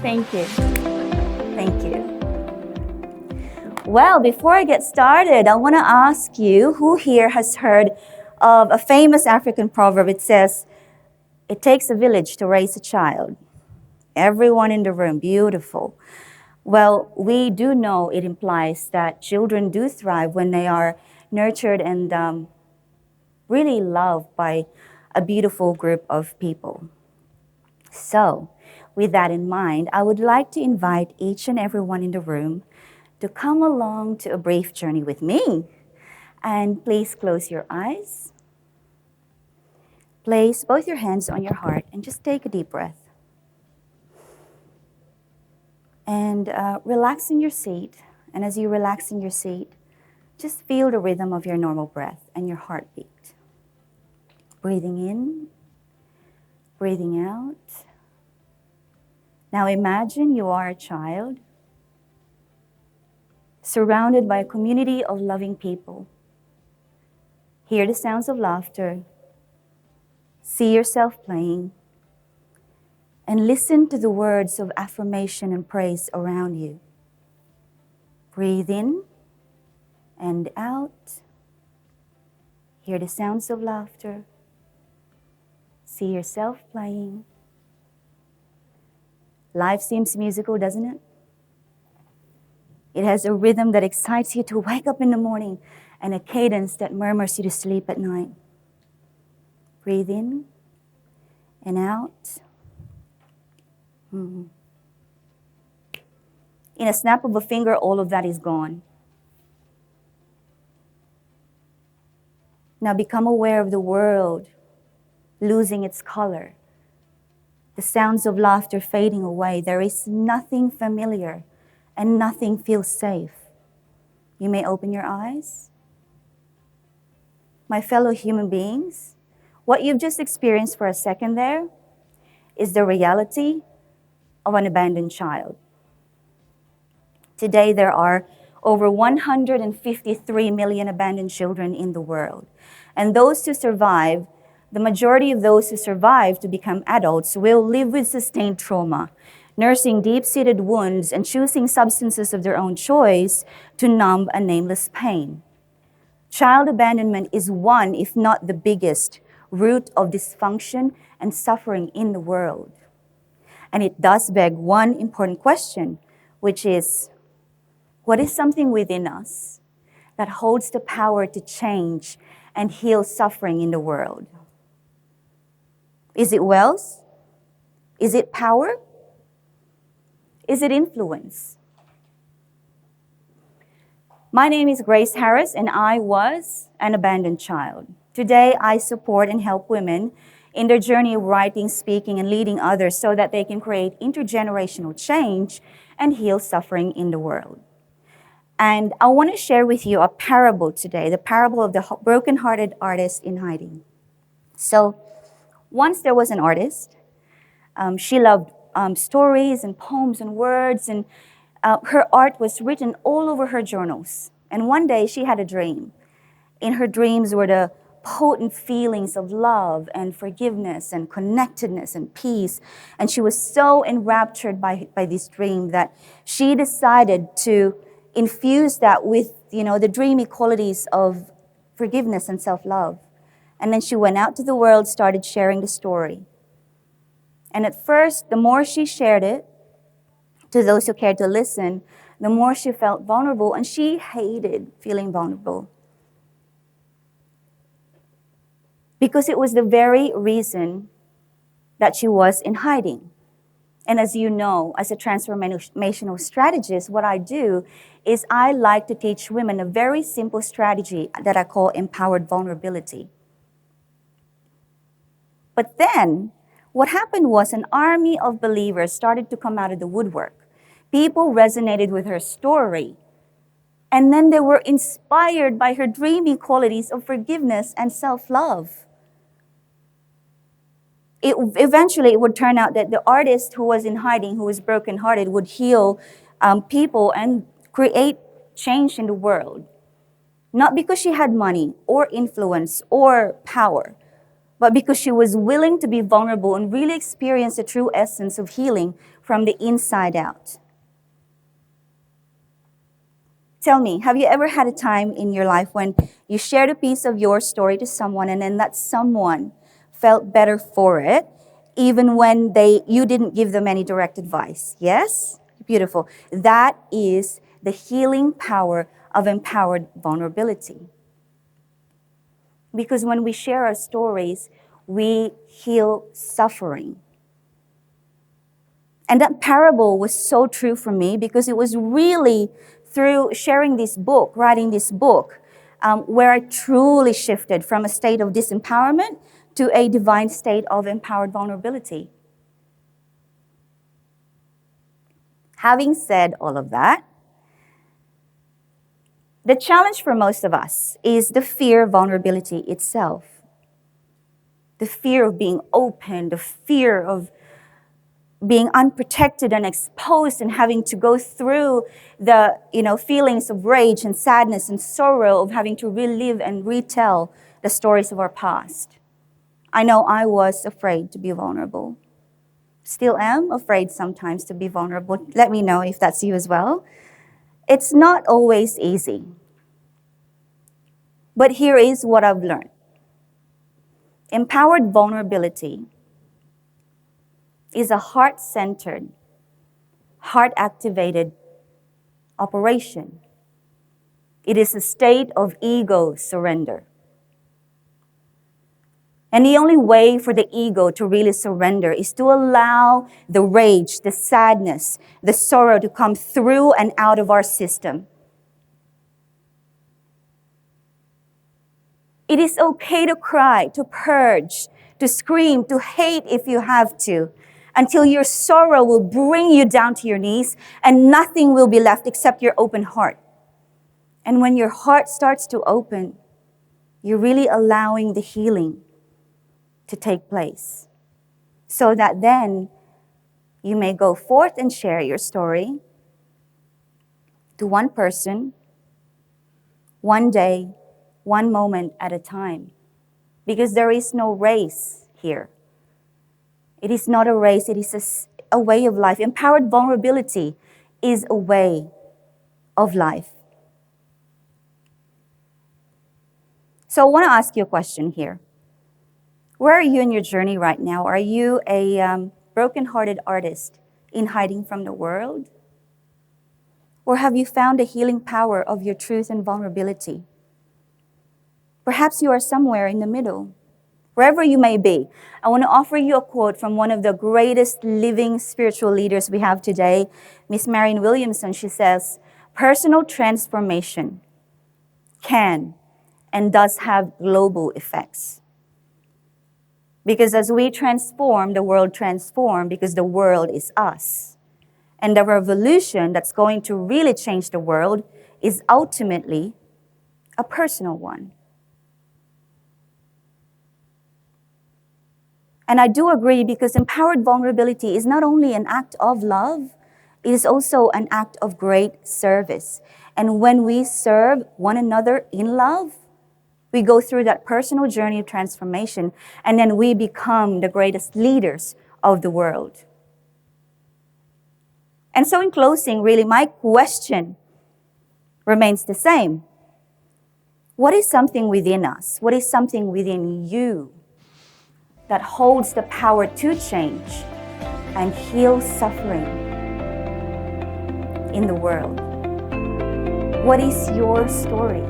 Thank you. Thank you. Well, before I get started, I want to ask you, who here has heard of a famous African proverb? It says, it takes a village to raise a child. Everyone in the room, beautiful. Well, we do know it implies that children do thrive when they are nurtured and really loved by a beautiful group of people. So, with that in mind, I would like to invite each and everyone in the room to come along to a brief journey with me. And please close your eyes. Place both your hands on your heart and just take a deep breath. And relax in your seat. And as you relax in your seat, just feel the rhythm of your normal breath and your heartbeat. Breathing in, breathing out. Now imagine you are a child surrounded by a community of loving people. Hear the sounds of laughter. See yourself playing. And listen to the words of affirmation and praise around you. Breathe in and out. Hear the sounds of laughter. See yourself playing. Life seems musical, doesn't it? It has a rhythm that excites you to wake up in the morning and a cadence that murmurs you to sleep at night. Breathe in and out. In a snap of a finger, all of that is gone. Now become aware of the world losing its color. The sounds of laughter fading away. There is nothing familiar and nothing feels safe. You may open your eyes. My fellow human beings, what you've just experienced for a second there is the reality of an abandoned child. Today, there are over 153 million abandoned children in the world. And those who survive, the majority of those who survive to become adults will live with sustained trauma, nursing deep-seated wounds and choosing substances of their own choice to numb a nameless pain. Child abandonment is one, if not the biggest, root of dysfunction and suffering in the world. And it does beg one important question, which is, what is something within us that holds the power to change and heal suffering in the world? Is it wealth? Is it power? Is it influence? My name is Grace Harris, and I was an abandoned child. Today, I support and help women in their journey of writing, speaking, and leading others so that they can create intergenerational change and heal suffering in the world. And I want to share with you a parable today, the parable of the broken-hearted artist in hiding. So, once there was an artist. She loved stories and poems and words, and her art was written all over her journals. And one day she had a dream. In her dreams were the potent feelings of love and forgiveness and connectedness and peace. And she was so enraptured by this dream that she decided to infuse that with, the dreamy qualities of forgiveness and self-love. And then she went out to the world, started sharing the story. And at first, the more she shared it to those who cared to listen, the more she felt vulnerable, and she hated feeling vulnerable. Because it was the very reason that she was in hiding. And as you know, as a transformational strategist, what I do is I like to teach women a very simple strategy that I call empowered vulnerability. But then, what happened was an army of believers started to come out of the woodwork. People resonated with her story. And then they were inspired by her dreamy qualities of forgiveness and self-love. Eventually, it would turn out that the artist who was in hiding, who was brokenhearted, would heal people and create change in the world. Not because she had money or influence or power, but because she was willing to be vulnerable and really experience the true essence of healing from the inside out. Tell me, have you ever had a time in your life when you shared a piece of your story to someone and then that someone felt better for it, even when you didn't give them any direct advice? Yes? Beautiful. That is the healing power of empowered vulnerability. Because when we share our stories, we heal suffering. And that parable was so true for me because it was really through sharing this book, writing this book, where I truly shifted from a state of disempowerment to a divine state of empowered vulnerability. Having said all of that, the challenge for most of us is the fear of vulnerability itself. The fear of being open, the fear of being unprotected and exposed and having to go through the feelings of rage and sadness and sorrow of having to relive and retell the stories of our past. I know I was afraid to be vulnerable. Still am afraid sometimes to be vulnerable. Let me know if that's you as well. It's not always easy. But here is what I've learned. Empowered vulnerability is a heart-centered, heart-activated operation. It is a state of ego surrender. And the only way for the ego to really surrender is to allow the rage, the sadness, the sorrow to come through and out of our system. It is okay to cry, to purge, to scream, to hate if you have to, until your sorrow will bring you down to your knees and nothing will be left except your open heart. And when your heart starts to open, you're really allowing the healing to take place, so that then you may go forth and share your story to one person, one day, one moment at a time. Because there is no race here. It is not a race, it is a way of life. Empowered vulnerability is a way of life. So I want to ask you a question here. Where are you in your journey right now? Are you a broken-hearted artist in hiding from the world? Or have you found the healing power of your truth and vulnerability? Perhaps you are somewhere in the middle. Wherever you may be, I want to offer you a quote from one of the greatest living spiritual leaders we have today, Miss Marianne Williamson. She says, "Personal transformation can and does have global effects. Because as we transform, the world transforms because the world is us. And the revolution that's going to really change the world is ultimately a personal one." And I do agree, because empowered vulnerability is not only an act of love, it is also an act of great service. And when we serve one another in love, we go through that personal journey of transformation, and then we become the greatest leaders of the world. And so in closing, really, my question remains the same. What is something within us? What is something within you that holds the power to change and heal suffering in the world? What is your story?